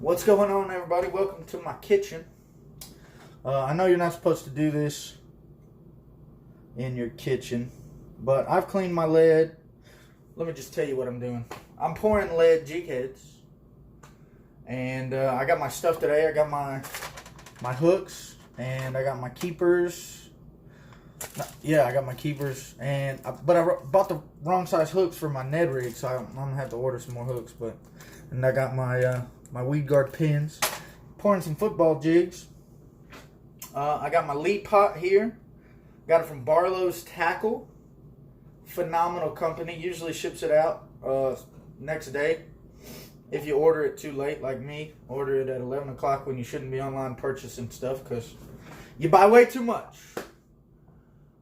What's going on, everybody? Welcome to my kitchen. I know you're not supposed to do this in your kitchen, but I've cleaned my lead. Let me just tell you what I'm doing. I'm pouring lead jigheads, and I got my stuff today. I got my hooks, and I got my keepers. Yeah, I got my keepers, but I bought the wrong size hooks for my Ned rig, so I'm gonna have to order some more hooks. And I got my weed guard pins. Pouring some football jigs. I got my lead pot here. Got it from Barlow's Tackle. Phenomenal company. Usually ships it out next day. If you order it too late, like me, order it at 11 o'clock when you shouldn't be online purchasing stuff because you buy way too much.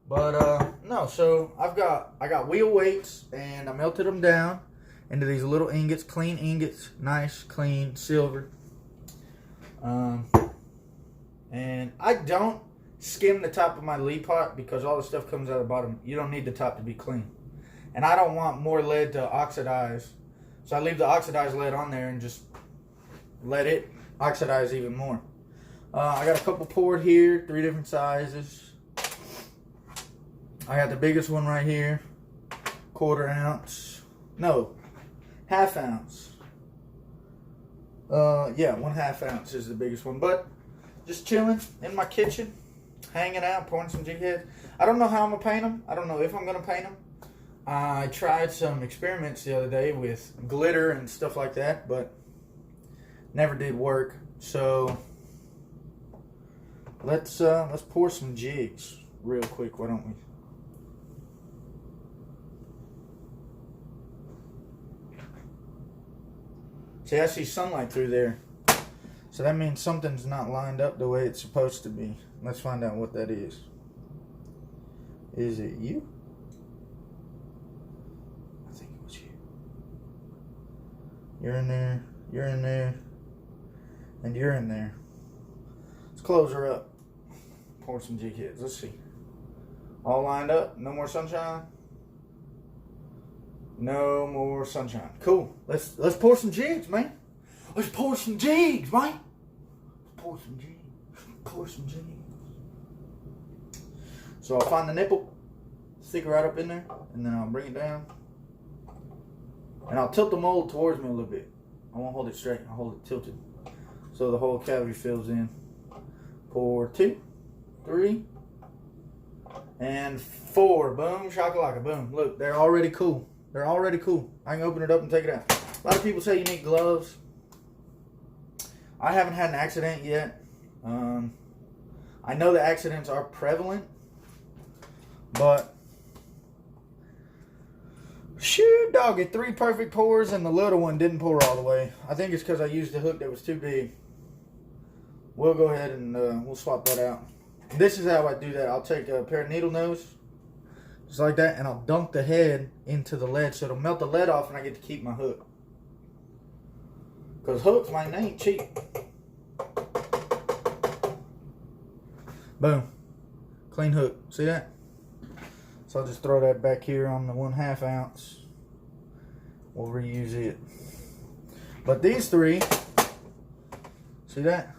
But no, so I got wheel weights, and I melted them down into these little ingots, clean ingots, nice, clean, silver. And I don't skim the top of my lead pot because all the stuff comes out of the bottom. You don't need the top to be clean. And I don't want more lead to oxidize. So I leave the oxidized lead on there and just let it oxidize even more. I got a couple poured here, 3 different sizes. I got the biggest one right here, 1/4 ounce. No, 1/2 ounce. Yeah, 1/2 ounce is the biggest one. But just chilling in my kitchen, hanging out, pouring some jig heads. I don't know how I'm gonna paint them. I don't know if I'm gonna paint them. I tried some experiments the other day with glitter and stuff like that, but never did work. So let's pour some jigs real quick. Why don't we? See, I see sunlight through there. So that means something's not lined up the way it's supposed to be. Let's find out what that is. Is it you? I think it was you. You're in there, and you're in there. Let's close her up. Pour some jig heads. Let's see. All lined up. No more sunshine. No more sunshine. Cool. Let's pour some jigs, man. Let's pour some jigs, man. Pour some jigs. Pour some jigs. So I'll find the nipple, stick it right up in there, and then I'll bring it down. And I'll tilt the mold towards me a little bit. I won't hold it straight. I'll hold it tilted. So the whole cavity fills in. Pour 2, 3, and 4. Boom, shakalaka, boom. Look, they're already cool. They're already cool. I can open it up and take it out. A lot of people say you need gloves. I haven't had an accident yet. I know the accidents are prevalent, but shoot, doggy, 3 perfect pours and the little one didn't pour all the way. I think it's because I used a hook that was too big. We'll go ahead and we'll swap that out. This is how I do that. I'll take a pair of needle nose, just like that, and I'll dunk the head into the lead so it'll melt the lead off and I get to keep my hook. Because hooks, man, they ain't cheap. Boom. Clean hook. See that? So I'll just throw that back here on the 1/2 ounce. We'll reuse it. But these 3, see that?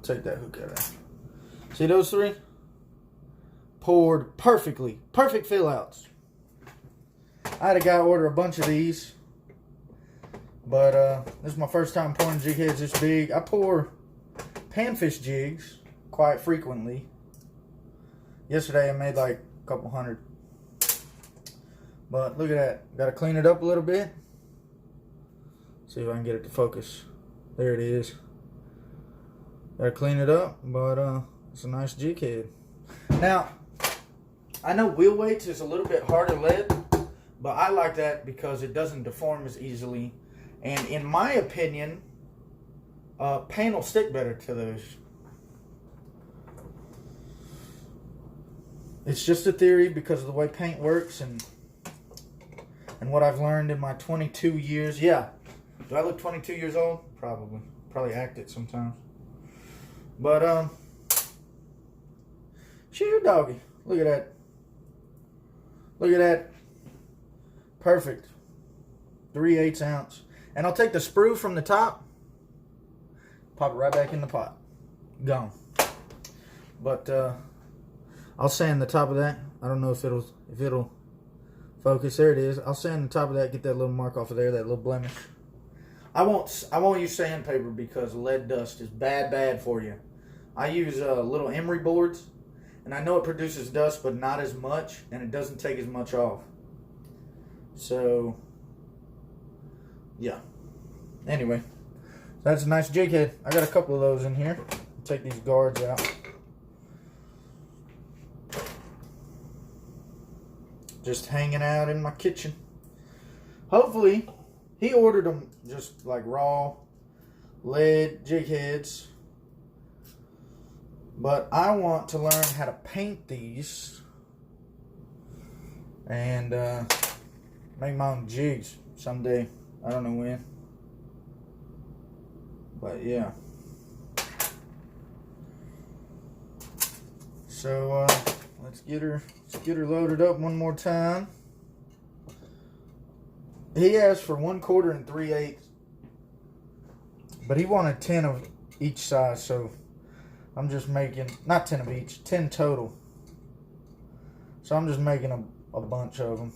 Take that hook out of there. See those 3? Poured perfectly. Perfect fill outs. I had a guy order a bunch of these. But this is my first time pouring jig heads this big. I pour panfish jigs quite frequently. Yesterday I made like a couple hundred. But look at that. Got to clean it up a little bit. See if I can get it to focus. There it is. Got to clean it up, but it's a nice jig head. Now, I know wheel weights is a little bit harder lead, but I like that because it doesn't deform as easily. And in my opinion, paint will stick better to those. It's just a theory because of the way paint works and what I've learned in my 22 years. Yeah. Do I look 22 years old? Probably. Probably act it sometimes. But, shoot, doggy. Look at that. Look at that. Perfect. 3/8 ounce. And I'll take the sprue from the top, pop it right back in the pot. Gone. But I'll sand the top of that. I don't know if it'll focus. There it is. I'll sand the top of that, get that little mark off of there, that little blemish. I won't use sandpaper because lead dust is bad for you. I use little emery boards, and I know it produces dust, but not as much, and it doesn't take as much off. So, yeah. Anyway, that's a nice jig head. I got a couple of those in here. Take these guards out. Just hanging out in my kitchen. Hopefully, he ordered them just like raw lead jig heads. But I want to learn how to paint these and make my own jigs someday. I don't know when. But yeah. So let's get her loaded up one more time. He asked for 1/4 3/8, but he wanted 10 of each size, so I'm just making, not 10 of each, 10 total. So I'm just making a bunch of them.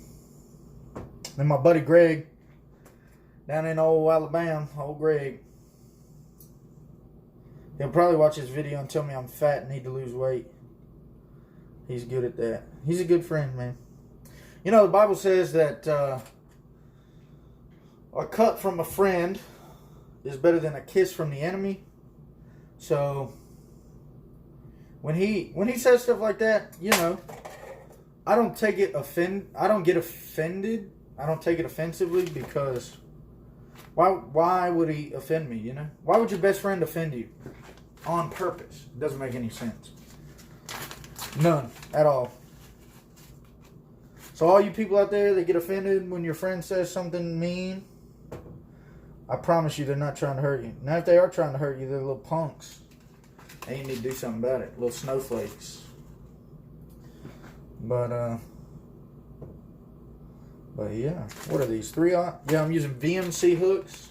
And my buddy Greg, down in old Alabama, old Greg, he'll probably watch this video and tell me I'm fat and need to lose weight. He's good at that. He's a good friend, man. You know, the Bible says that a cut from a friend is better than a kiss from the enemy. So when he says stuff like that, you know, I don't take it I don't get offended. I don't take it offensively, because why would he offend me, you know? Why would your best friend offend you on purpose? It doesn't make any sense. None at all. So all you people out there that get offended when your friend says something mean, I promise you they're not trying to hurt you. Now if they are trying to hurt you, they're little punks. And you need to do something about it. Little snowflakes. But yeah. What are these? 3/0? Yeah, I'm using VMC hooks.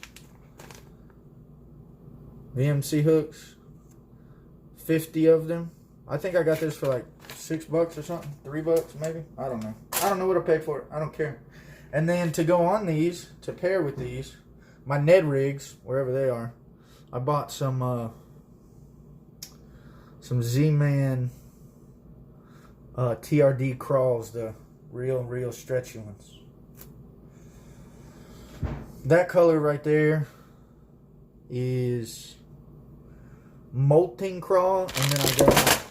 VMC hooks. 50 of them. I think I got this for like $6 or something. $3 maybe. I don't know. I don't know what I paid for it. I don't care. And then to go on these, to pair with these, my Ned rigs, wherever they are, I bought some Z-Man TRD crawls, the real stretchy ones. That color right there is molting crawl, and then I got,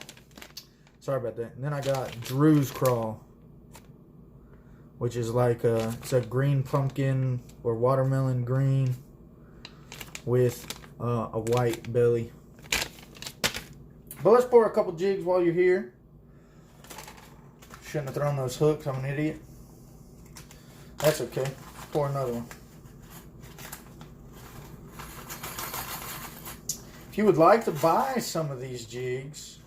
sorry about that, and then I got Drew's crawl, which is like it's a green pumpkin or watermelon green with a white belly. But let's pour a couple jigs while you're here. Shouldn't have thrown those hooks. I'm an idiot. That's okay. Pour another one. If you would like to buy some of these jigs,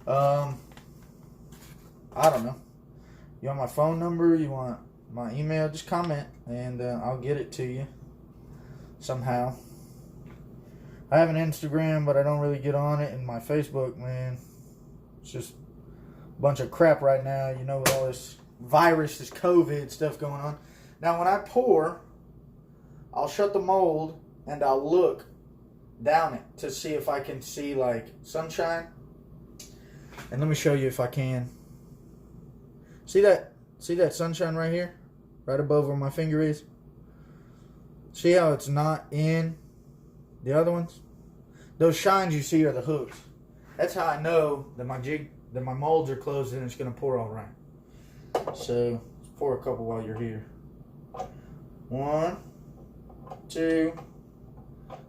I don't know. You want my phone number? You want my email? Just comment and I'll get it to you somehow. I have an Instagram, but I don't really get on it. And my Facebook, man, it's just a bunch of crap right now. You know, with all this virus, this COVID stuff going on. Now, when I pour, I'll shut the mold and I'll look down it to see if I can see like sunshine. And let me show you if I can. See that sunshine right here? Right above where my finger is? See how it's not in the other ones? Those shines you see are the hooks. That's how I know that my molds are closed and it's going to pour all right. So, let's pour a couple while you're here. 1, 2,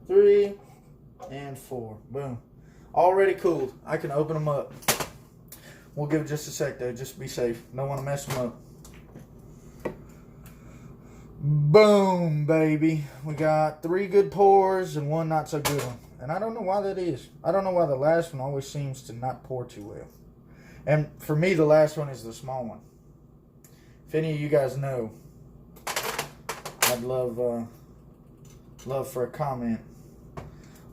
3, and 4. Boom. Already cooled. I can open them up. We'll give it just a sec though, just to be safe. Don't want to mess them up. Boom, baby. We got 3 good pours and 1 not so good one. And I don't know why that is. I don't know why the last one always seems to not pour too well. And for me, the last one is the small one. If any of you guys know, I'd love love for a comment.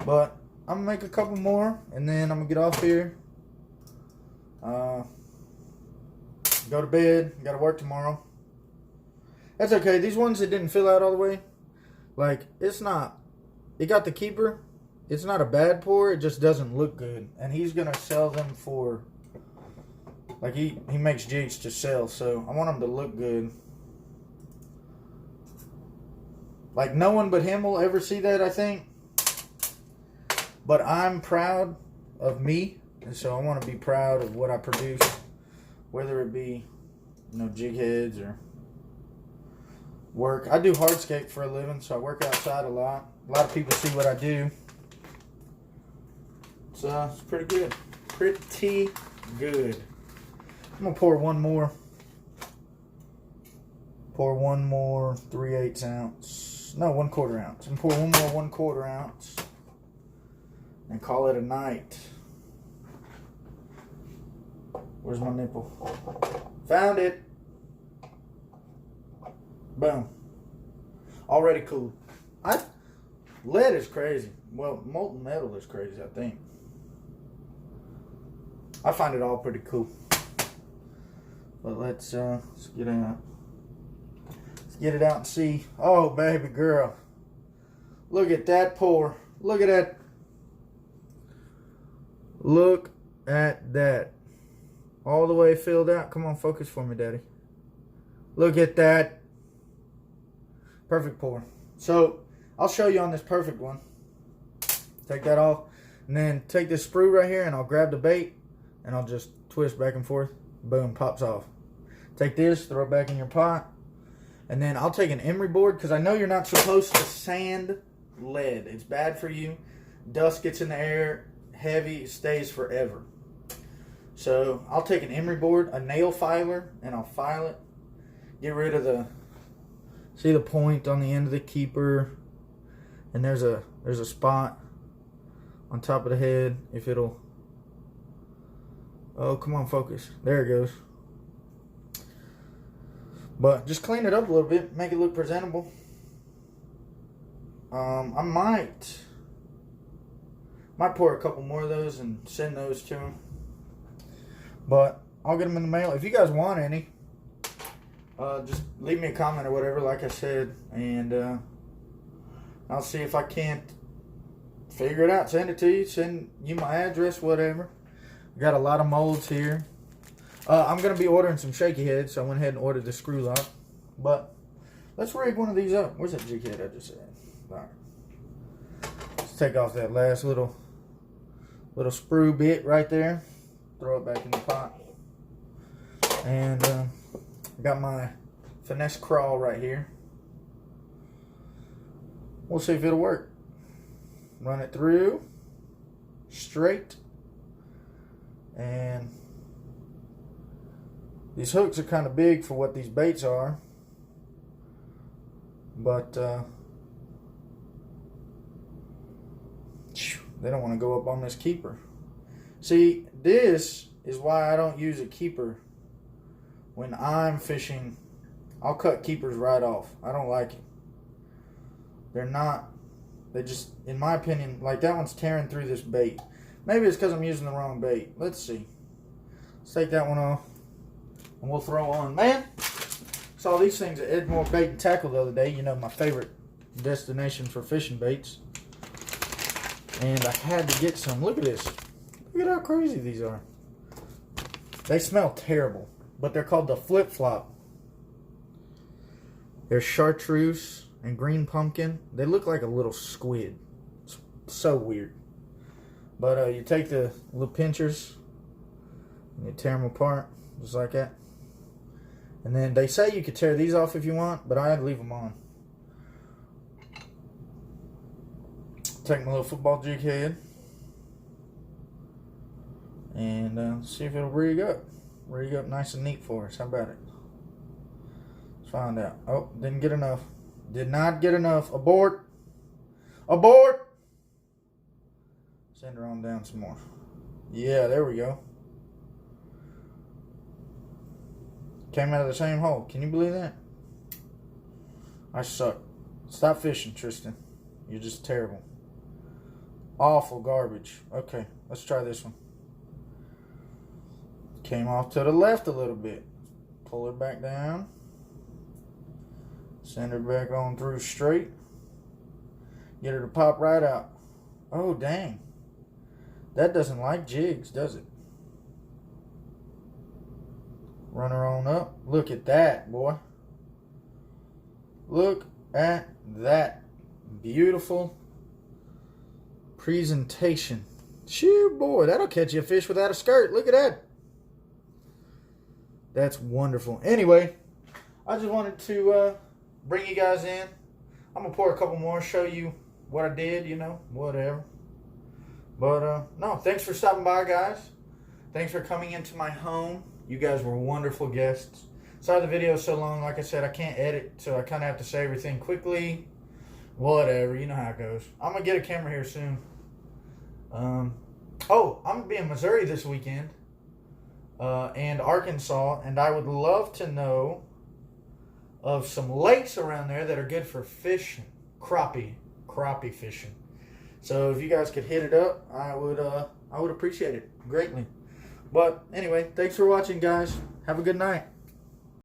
But I'm going to make a couple more, and then I'm going to get off here. Go to bed. Got to work tomorrow. That's okay. These ones that didn't fill out all the way, like, it's not, it got the keeper. It's not a bad pour. It just doesn't look good. And he's going to sell them for, like, he makes jigs to sell. So I want them to look good. Like, no one but him will ever see that, I think. But I'm proud of me. And so I want to be proud of what I produce. Whether it be, jig heads or work. I do hardscape for a living, so I work outside a lot. A lot of people see what I do. So it's pretty good. Pretty good. I'm going to pour one more. Pour one more 3/8 ounce. No, 1/4 ounce. And pour one more 1/4 ounce. And call it a night. Where's my nipple? Found it. Boom. Already cool. Lead is crazy. Well, molten metal is crazy, I think. I find it all pretty cool. But let's get out. Let's get it out and see. Oh, baby girl. Look at that pour. Look at that. Look at that. All the way filled out. Come on, focus for me, Daddy. Look at that. Perfect pour. So, I'll show you on this perfect one. Take that off. And then take this sprue right here and I'll grab the bait. And I'll just twist back and forth. Boom, pops off. Take this, throw it back in your pot. And then I'll take an emery board because I know you're not supposed to sand lead. It's bad for you. Dust gets in the air. Heavy, stays forever. So I'll take an emery board, a nail filer, and I'll file it. Get rid of see the point on the end of the keeper. And there's a spot on top of the head. If it'll, oh, come on, focus. There it goes. But just clean it up a little bit, make it look presentable. I might pour a couple more of those and send those to him. But I'll get them in the mail. If you guys want any, just leave me a comment or whatever, like I said. And I'll see if I can't figure it out. Send it to you. Send you my address, whatever. Got a lot of molds here. I'm going to be ordering some shaky heads, so I went ahead and ordered the screw lock. But let's rig one of these up. Where's that jig head I just said? All right. Let's take off that last little sprue bit right there. Throw it back in the pot. And got my finesse crawl right here. We'll see if it'll work. Run it through. Straight. And these hooks are kind of big for what these baits are. But they don't want to go up on this keeper. See, this is why I don't use a keeper when I'm fishing. I'll cut keepers right off. I don't like it. They just, in my opinion, like that one's tearing through this bait. Maybe it's because I'm using the wrong bait. Let's see. Let's take that one off. And we'll throw on. Man, saw these things at Edmore Bait and Tackle the other day. You know, my favorite destination for fishing baits. And I had to get some. Look at this. Look at how crazy these are. They smell terrible. But they're called the flip-flop. They're chartreuse and green pumpkin. They look like a little squid. It's so weird. But you take the little pinchers and you tear them apart. Just like that. And then they say you could tear these off if you want, but I'd leave them on. Take my little football jig head and see if it'll rig up. Rig up nice and neat for us. How about it? Let's find out. Oh, didn't get enough. Did not get enough. Abort. Abort. Send her on down some more. Yeah, there we go. Came out of the same hole. Can you believe that? I suck. Stop fishing, Tristan. You're just terrible. Awful garbage. Okay, let's try this one. Came off to the left a little bit. Pull her back down. Send her back on through straight. Get her to pop right out. Oh, dang. That doesn't like jigs, does it? Run her on up. Look at that, boy. Look at that. Beautiful presentation. Shoo, boy, that'll catch you a fish without a skirt. Look at that. That's wonderful. Anyway, I just wanted to bring you guys in. I'm going to pour a couple more, show you what I did, you know, whatever. But, no, thanks for stopping by, guys. Thanks for coming into my home. You guys were wonderful guests. Sorry the video is so long. Like I said, I can't edit, so I kind of have to say everything quickly. Whatever, you know how it goes. I'm going to get a camera here soon. Oh, I'm going to be in Missouri this weekend. And Arkansas, and I would love to know of some lakes around there that are good for fishing, crappie fishing. So if you guys could hit it up, I would appreciate it greatly. But anyway, thanks for watching, guys. Have a good night.